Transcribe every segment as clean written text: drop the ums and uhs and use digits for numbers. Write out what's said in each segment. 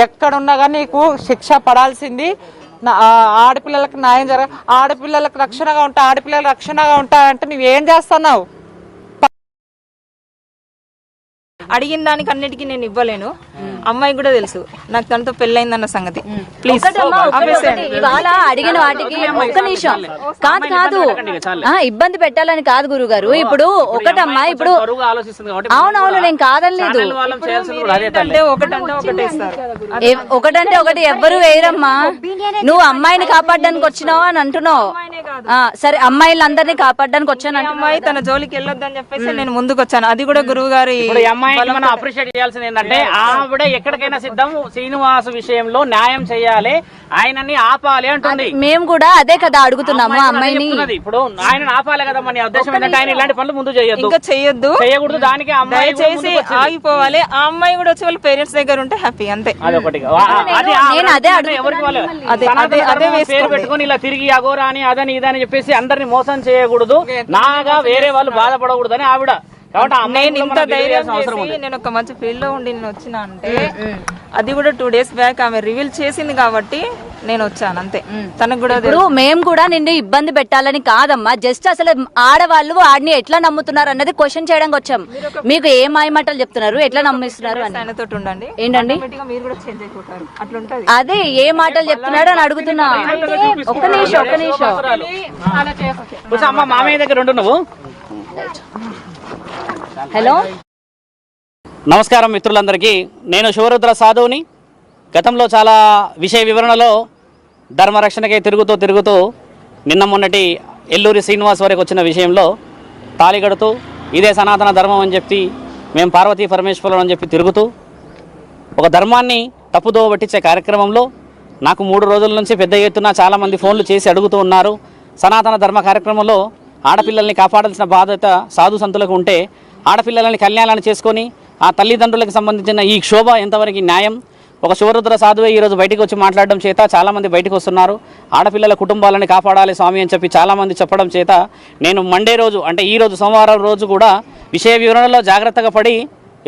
ఎక్కడున్నా కానీ నీకు శిక్ష పడాల్సింది. ఆడపిల్లలకు న్యాయం ఆడపిల్లలకు రక్షణగా ఉంటా, ఆడపిల్లలకు రక్షణగా ఉంటా అంటే నువ్వేం చేస్తున్నావు? అడిగిన దానికి అన్నిటికీ నేను ఇవ్వలేను. అమ్మాయి కూడా తెలుసు నాకు తనతో పెళ్ళైందన్న సంగతి. ప్లీజ్ ఇవాళ అడిగిన వాటికి ఒక్క నిమిషం కాదు ఇబ్బంది పెట్టాలని కాదు గురుగారు. ఇప్పుడు ఒకటమ్మా, ఇప్పుడు అవునవును నేను కాదనలేదు. ఒకటంటే ఒకటి ఎవ్వరు వేయరమ్మా. నువ్వు అమ్మాయిని కాపాడడానికి వచ్చినావు అని అంటున్నావు. సరే అమ్మాయిలందరినీ కాపాడడానికి వచ్చాను. అమ్మాయి తన జోలికి వెళ్ళొద్దని చెప్పేసి నేను ముందుకు వచ్చాను. అది కూడా గురువు గారి మనం అప్రిషియేట్ చేయాల్సింది ఏంటంటే ఆవిడ ఎక్కడికైనా సిద్ధం. శ్రీనివాస్ విషయంలో న్యాయం చేయాలి, ఆయనని ఆపాలి అంటుంది. మేము కూడా అదే కదా అడుగుతున్నాము అమ్మాయిని. ఇప్పుడు ఆయన ఆపాలి కదా. మన ఉద్దేశం ఏంటంటే ఆయన ఇలాంటి పనులు ముందు చేయకూడదు. దానికి అమ్మాయి చేసి ఆగిపోవాలి. ఆ అమ్మాయి కూడా వచ్చి వాళ్ళ పేరెంట్స్ దగ్గర ఉంటే హ్యాపీ, అంతే. అదొకటి. పేరు పెట్టుకుని ఇలా తిరిగి అగోరా అని అదని ఇదని చెప్పేసి అందరిని మోసం చేయకూడదు, నాగా వేరే వాళ్ళు బాధపడకూడదు అని ఆవిడ. నేను ఇంత ధైర్యం చేసి నేను ఒక మంచి ఫీల్డ్ లో ఉండి నేను వచ్చినా అంటే అది కూడా 2 days బ్యాక్ ఆమె రివీల్ చేసింది కాబట్టి నేను వచ్చాను, అంతే. తనకు కూడా మేము కూడా నిన్ను ఇబ్బంది పెట్టాలని కాదమ్మా, జస్ట్ అసలు ఆడవాళ్ళు ఆడిని ఎట్లా నమ్ముతున్నారు అన్నది క్వశ్చన్ చేయడానికి వచ్చాం. మీకు ఏ మాయమాటలు చెప్తున్నారు, ఎట్లా నమ్మిస్తున్నారు అని. ఆయనతో ఉండండి ఏంటండి, మీరు కూడా చేంజ్ అయిపోతారు, అట్లుంటది. అదే ఏ మాటలు చెప్తున్నాడు అని అడుగుతున్నా. ఒక్క నిమిషం మామయ్య దగ్గర ఉండు నువ్వు. హలో, నమస్కారం మిత్రులందరికీ. నేను శివరుద్ర సాధువుని. గతంలో చాలా విషయ వివరణలో ధర్మరక్షణకై తిరుగుతూ నిన్న మొన్నటి ఎల్లూరి శ్రీనివాస్ వరకు వచ్చిన విషయంలో తాళిగడుతూ ఇదే సనాతన ధర్మం అని చెప్పి మేము పార్వతీ పరమేశ్వరులు అని చెప్పి తిరుగుతూ ఒక ధర్మాన్ని తప్పుదోవ పట్టించే కార్యక్రమంలో నాకు 3 రోజుల నుంచి పెద్ద ఎత్తున చాలామంది ఫోన్లు చేసి అడుగుతూ ఉన్నారు. సనాతన ధర్మ కార్యక్రమంలో ఆడపిల్లల్ని కాపాడాల్సిన బాధ్యత సాధు సంతులకు ఉంటే ఆడపిల్లలని కళ్యాణాన్ని చేసుకొని ఆ తల్లిదండ్రులకు సంబంధించిన ఈ క్షోభ ఎంతవరకు న్యాయం? ఒక శివరుద్ర సాధువే ఈరోజు బయటకు వచ్చి మాట్లాడడం చేత చాలామంది బయటకు వస్తున్నారు. ఆడపిల్లల కుటుంబాలని కాపాడాలి స్వామి అని చెప్పి చాలామంది చెప్పడం చేత నేను మండే రోజు అంటే ఈరోజు సోమవారం రోజు కూడా విషయ వివరణలో జాగ్రత్తగా పడి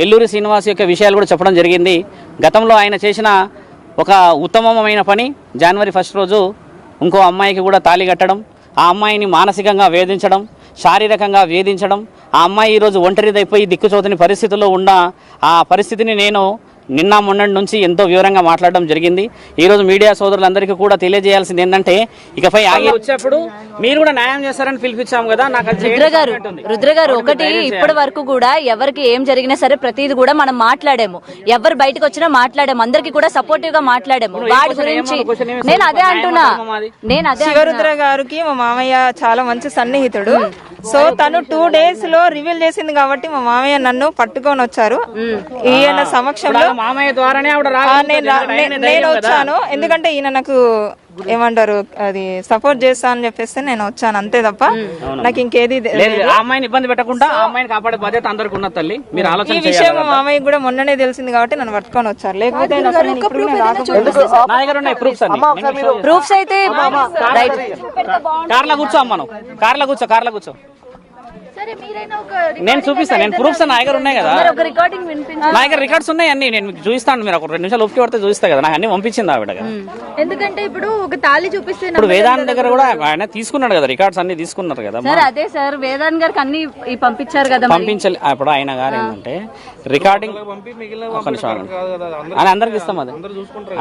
ఎల్లూరి శ్రీనివాస్ యొక్క విషయాలు కూడా చెప్పడం జరిగింది. గతంలో ఆయన చేసిన ఒక ఉత్తమమైన పని జనవరి 1 రోజు ఇంకో అమ్మాయికి కూడా తాళి కట్టడం, ఆ అమ్మాయిని మానసికంగా వేధించడం, శారీరకంగా వేధించడం. ఆ అమ్మాయి ఈరోజు ఒంటరిదైపోయి దిక్కుచోతని పరిస్థితుల్లో ఉన్న ఆ పరిస్థితిని నేను నిన్న మొన్నటి నుంచి ఎంతో వివరంగా మాట్లాడడం జరిగింది. ఈరోజు మీడియా సోదరులందరికీ కూడా తెలియజేయాల్సింది ఏంటంటే ఇకపై ఆగి వచ్చేప్పుడు మీరు కూడా న్యాయం చేస్తారని పిలిపించాము కదా. నాకు రుద్ర గారు ఒకటి ఇప్పటి వరకు కూడా ఎవరికి ఏం జరిగినా సరే ప్రతిది కూడా మనం మాట్లాడాము. ఎవరు బయటకు వచ్చినా మాట్లాడాము, అందరికి కూడా సపోర్టివ్ గా మాట్లాడాము. వాడి గురించి నేను అదే అంటున్నా. శివరుద్ర గారికి మా మామయ్య చాలా మంచి సన్నిహితుడు. సో తను 2 days లో రివీల్ చేసింది కాబట్టి మా మామయ్య నన్ను పట్టుకొని వచ్చారు. ఈయన సమక్షంలో మామయ్య ద్వారానే నేను వచ్చాను. ఎందుకంటే ఈయన నాకు ఏమంటారు అది సపోర్ట్ చేస్తా అని చెప్పేస్తే నేను వచ్చాను, అంతే తప్ప నాకు ఇంకేది అమ్మాయిని ఇబ్బంది పెట్టకుండా అమ్మాయిని కాపాడే బాధ్యత అందరికి ఉన్న తల్లి. మీరు ఈ విషయం మా మామయ్య కూడా మొన్ననే తెలిసింది కాబట్టి నన్ను పట్టుకొని వచ్చారు. లేకపోతే ప్రూఫ్స్ అయితే కార్లో కూర్చో అమ్మ, నువ్వు కార్లో కూర్చో. నేను చూపిస్తాను, నేను ప్రూఫ్స్ నా దగ్గర ఉన్నాయి కదా, నా దగ్గర రికార్డ్స్ ఉన్నాయి అన్ని. నేను మీకు చూపిస్తాను, మీరు ఒక 2 నిమిషాలు ఒప్పుకి పడితే చూస్తా కదా. నాకు అన్ని పంపించింది ఆవిడ. ఎందుకంటే ఇప్పుడు ఒక తాళి చూపిస్తే ఇప్పుడు వేదాంత్ దగ్గర కూడా ఆయన తీసుకున్నాడు కదా, రికార్డ్స్ అన్ని తీసుకున్నారు కదా. అదే సార్ వేదాంత్ గారికి అన్ని పంపించారు కదా. పంపించాలి. ఇప్పుడు ఆయన గారు ఏంటంటే రికార్డింగ్ అని అందరికి ఇస్తాం, అది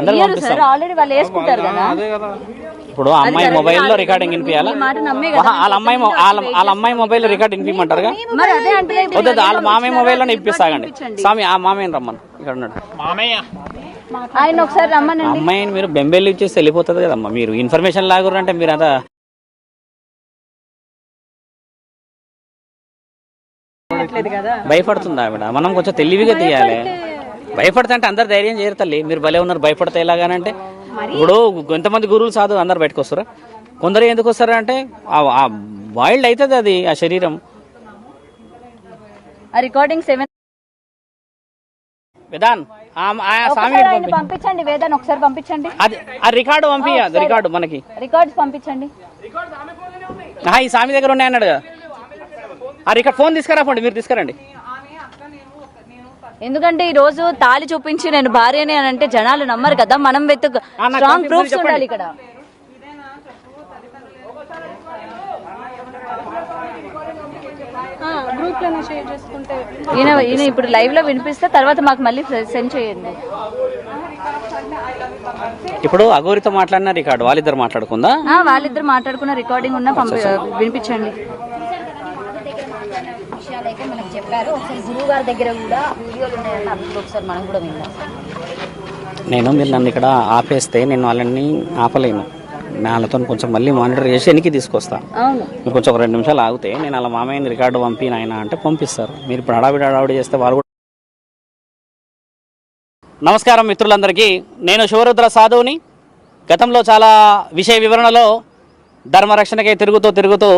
అందరికి పంపిస్తాం. ఆల్రెడీ వాళ్ళు వేసుకుంటారు కదా. ఇప్పుడు అమ్మాయి మొబైల్లో రికార్డింగ్ వినిపించాలా? వాళ్ళ అమ్మాయి మొబైల్ రికార్డ్ వినిపించమంటారుగా? వద్దు, వాళ్ళ మామయ్య మొబైల్లో ఇప్పిస్తాగండి. స్వామి ఆ మామయ్యని రమ్మను, ఇక్కడ ఉన్నాడు ఆయన ఒకసారి రమ్మనండి. అమ్మాయిని మీరు బెంబేలు ఇచ్చేసి వెళ్ళిపోతుంది కదమ్మా. మీరు ఇన్ఫర్మేషన్ లాగురంటే మీరు అంతా భయపడుతుంది ఆవిడ. మనం కొంచెం తెలివిగా తీయాలి. భయపడతా అంటే అందరు ధైర్యం చేయరు తల్లి. మీరు భలే ఉన్నారు, భయపడతా ఎలాగానంటే ఇప్పుడు కొంతమంది గురువులు సాధు అందరు బయటకు వస్తారా? కొందరు ఎందుకు వస్తారా అంటే వైల్డ్ అవుతుంది అది ఆ శరీరం. రికార్డింగ్ 7 వేదాన్ పంపించండి. వేదాన్ ఒకసారి పంపించండి. అది ఆ రికార్డు రికార్డు మనకి రికార్డ్స్ పంపించండి. ఈ స్వామి దగ్గర ఉన్నాయి అన్నాడు కదా. ఆ రికార్డ్ ఫోన్ తీసుకురా, మీరు తీసుకురండి. ఎందుకంటే ఈ రోజు తాళి చూపించి నేను భార్యని అని అంటే జనాలు నమ్మరు కదా. మనం స్ట్రాంగ్ ప్రూఫ్స్ ఉండాలి ఇక్కడ. ఈయన ఇప్పుడు లైవ్ లో వినిపిస్తే తర్వాత మాకు మళ్ళీ సెండ్ చేయండి. ఇప్పుడు అఘోరితో మాట్లాడిన రికార్డు వాళ్ళిద్దరు మాట్లాడుకుందా? వాళ్ళిద్దరు మాట్లాడుకున్న రికార్డింగ్ ఉన్న వినిపించండి. విషయాలైతే మనకు చెప్పారు. ఒకసారి గురువు గారి దగ్గర కూడా వీడియోలు ఉన్నాయన్న, అప్పుడు ఒకసారి మనం కూడా విందాం. మీరు నన్ను ఇక్కడ ఆపేస్తే నేను వాళ్ళని ఆపలేను. వాళ్ళతో కొంచెం మళ్ళీ మానిటర్ చేసి వెనక్కి తీసుకొస్తా. మీరు కొంచెం ఒక 2 నిమిషాలు ఆగితే నేను అలా మామయ్యని రికార్డు పంపినాయన అంటే పంపిస్తారు. మీరు ఇప్పుడు హడావిడి చేస్తే వాళ్ళు కూడా. నమస్కారం మిత్రులందరికీ, నేను శివరుద్ర సాధువుని. గతంలో చాలా విషయ వివరణలో ధర్మరక్షణకై తిరుగుతూ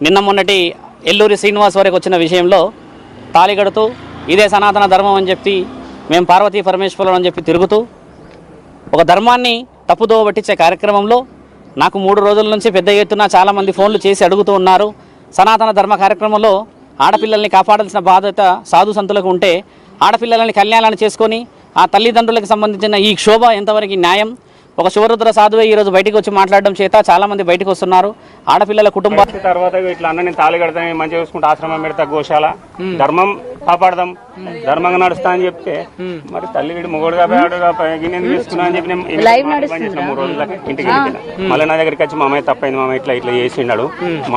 నిన్న మొన్నటి ఎల్లూరి శ్రీనివాస్ వరకు వచ్చిన విషయంలో తాళి కడుతూ ఇదే సనాతన ధర్మం అని చెప్పి మేము పార్వతీ పరమేశ్వరులు అని చెప్పి తిరుగుతూ ఒక ధర్మాన్ని తప్పుదోవ పట్టించే కార్యక్రమంలో నాకు 3 రోజుల నుంచి పెద్ద ఎత్తున చాలామంది ఫోన్లు చేసి అడుగుతూ ఉన్నారు. సనాతన ధర్మ కార్యక్రమంలో ఆడపిల్లల్ని కాపాడాల్సిన బాధ్యత సాధు సంతులకు ఉంటే ఆడపిల్లలని కళ్యాణాలను చేసుకొని ఆ తల్లిదండ్రులకు సంబంధించిన ఈ క్షోభ ఎంతవరకు న్యాయం? ఒక శివరుద్ర సాధువే ఈరోజు బయటకు వచ్చి మాట్లాడడం చేత చాలామంది బయటకు వస్తున్నారు. ఆడపిల్లల కుటుంబం తర్వాత ఇట్లా అన్న నేను తాళి కడతాను, మంచిగా చూసుకుంటే ఆశ్రమం పెడతా, గోశాల ధర్మం కాపాడదాం, ధర్మంగా నడుస్తా అని చెప్తే మరి తల్లి వీడు మొగోడుగా గిన్నె తీసుకున్నా అని చెప్పి నేను 3 రోజులకి ఇంటికి వెళ్ళిపోయినా. మళ్ళీ నా దగ్గరికి వచ్చి మా అమ్మాయి తప్పైంది, మా అమ్మాయి ఇట్లా చేసిండాడు,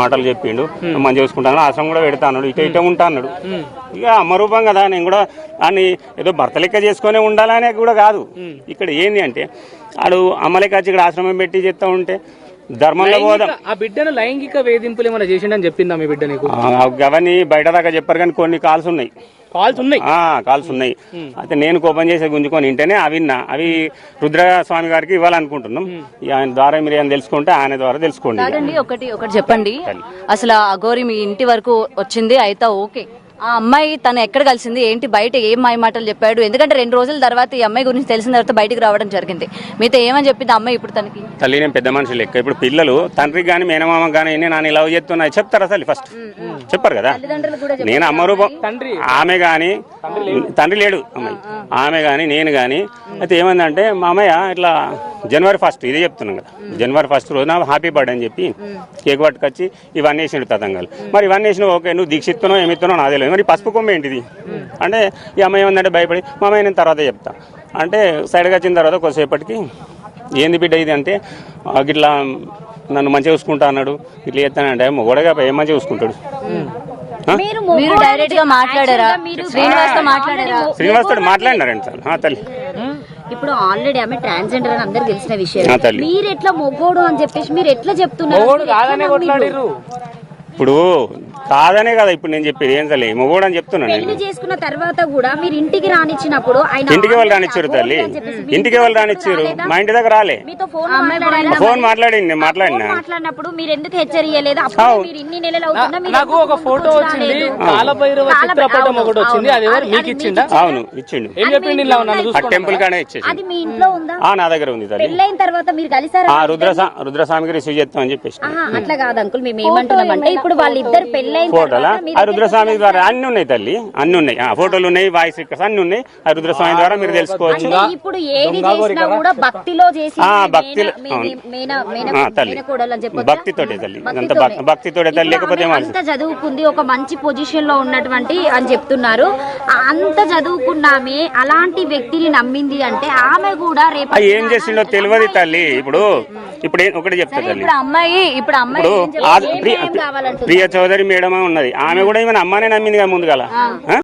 మాటలు చెప్పిండు, మంచిగా చూసుకుంటాను, ఆశ్రమం కూడా పెడతా అన్నాడు, ఇటే ఉంటా అన్నాడు. ఇక అమ్మ రూపం కదా, నేను కూడా అని ఏదో భర్త లెక్క చేసుకునే ఉండాలనే కూడా కాదు. ఇక్కడ ఏంది అంటే ఆడు అమ్మలకి వచ్చి ఇక్కడ ఆశ్రమం పెట్టి చెప్తా ఉంటే ధర్మంలో పోదాం. ఆ బిడ్డను లైంగిక వేధింపులు ఏమైనా చేసిండని చెప్పిందా మీ బిడ్డ నీకు? అవన్నీ బయట దాకా చెప్పారు కానీ కొన్ని కాల్స్ ఉన్నాయి. కాల్స్ ఉన్నాయి. అయితే నేను కోపం చేసి గుంజుకొని వింటేనే అవి రుద్రస్వామి గారికి ఇవ్వాలనుకుంటున్నాం. ఆయన ద్వారా మీరు ఏమైనా తెలుసుకుంటే ఆయన ద్వారా తెలుసుకోండి. ఒకటి చెప్పండి, అసలు అఘోరి మీ ఇంటి వరకు వచ్చింది అయితే ఓకే, ఆ అమ్మాయి తను ఎక్కడ కలిసింది ఏంటి, బయట ఏం మాయ మాటలు చెప్పాడు? ఎందుకంటే 2 రోజుల తర్వాత ఈ అమ్మాయి గురించి తెలిసిన తర్వాత బయటకు రావడం జరిగింది. మీతో ఏమని చెప్పింది అమ్మాయి? ఇప్పుడు తనకి తల్లి నేను పెద్ద మనిషి లెక్క. ఇప్పుడు పిల్లలు తండ్రికి కానీ మేనమామ కానీ నేను లవ్ చేస్తున్నా చెప్తారు, అసలు ఫస్ట్ చెప్పారు కదా. నేను అమ్మ రూపం ఆమె కానీ తండ్రి లేడు అమ్మాయి, ఆమె కానీ నేను కానీ. అయితే ఏమైందంటే మా అమ్మయ్య ఇట్లా January 1 ఇదే చెప్తున్నాం కదా, January 1 రోజున హ్యాపీ బర్త్డే అని చెప్పి కేక్ పట్టుకొచ్చి ఇవన్నీ వేసిండు తతంగాలు. మరి ఇవన్నీ వేసినా ఓకే, నువ్వు దీక్షిస్తున్నావు ఏమిస్తున్నావు నాదే లేదు, మరి పసుపు కొమ్మ ఏంటిది అంటే ఈ అమ్మాయి ఏమందంటే భయపడి మా అమ్మాయి నేను తర్వాత చెప్తా అంటే సైడ్గా వచ్చిన తర్వాత కొద్దిసేపటికి ఏంది బిడ్డ ఇది అంటే ఇట్లా నన్ను మంచిగా చూసుకుంటా అన్నాడు, ఇట్లా చేస్తానంటే మొగడగా ఏం మంచిగా చూసుకుంటాడు. మీరు డైరెక్ట్ గా మాట్లాడారా? శ్రీనివాస్ తోటి మాట్లాడినారండి సార్ తల్లి. ఇప్పుడు ఆల్రెడీ ఆమె ట్రాన్స్జెండర్ అని అందరికి తెలిసిన విషయం. మీరు ఎట్లా మొగ్గోడు అని చెప్పేసి మీరు ఎట్లా చెప్తున్నారు? ఇప్పుడు కాదనే కదా ఇప్పుడు నేను చెప్పేది, ఏం తల్లి మొగోడు అని చెప్తున్నాను. పెళ్లి చేసుకున్న తర్వాత కూడా మీరు ఇంటికి రానిచ్చినప్పుడు ఇంటికి వాళ్ళు రానిచ్చారు తల్లి, ఇంటికి వాళ్ళు రానిచ్చారు, మా ఇంటి దగ్గర రాలే. ఫోన్ మాట్లాడింది, నేను మాట్లాడినప్పుడు మీరు ఎందుకు హెచ్చరియలేదు? మీరు ఇన్ని నెలలు అవుతున్నా నాకు ఒక ఫోటో వచ్చింది, కాలభైరవ చిత్రపటం ఒకటి వచ్చింది, అది ఎవరు మీకు ఇచ్చిందా? అవును ఇచ్చిండు. ఏం చెప్పిండి? టెంపుల్ కానే ఇచ్చేసి. అది మీ ఇంట్లో ఉందా? నా దగ్గర ఉంది తల్లి. పెళ్ళైన తర్వాత మీరు కలిసారా? రుద్రస్వామికి రిసీవ్ చేస్తామని చెప్పేసి. అట్లా కాదు అంకుల్, మేము ఏమంటున్నామంటే ఇప్పుడు వాళ్ళిద్దరు పెళ్ళైన ఫోటోలా ఆ రుద్రస్వామి ద్వారా అన్ని ఉన్నాయి తల్లి, అన్ని ఉన్నాయి, ఫోటోలు ఉన్నాయి, వాయిస్ రికార్డ్స్ అన్ని ఉన్నాయి. ఆ రుద్రస్వామి ద్వారా మీరు తెలుసుకోవచ్చు. ఇప్పుడు ఏది చేసినా కూడా భక్తిలో చేసి భక్తిలో తల్లి, భక్తితోటే తల్లి, భక్తితోటే తల్లి. లేకపోతే అంత చదువుకుంది, ఒక మంచి పొజిషన్ లో ఉన్నటువంటి అని చెప్తున్నారు. అంత చదువుకున్నామే అలాంటి వ్యక్తిని నమ్మింది అంటే ఆమె కూడా రేపు ఏం చేసిండో తెలియదు తల్లి. ఇప్పుడు ఒకటి చెప్తా తల్లి, ఇప్పుడు ప్రియ చౌదరి మేడం ఉన్నది, ఆమె కూడా ఈమె అమ్మనే నమ్మింది కదా ముందుగా.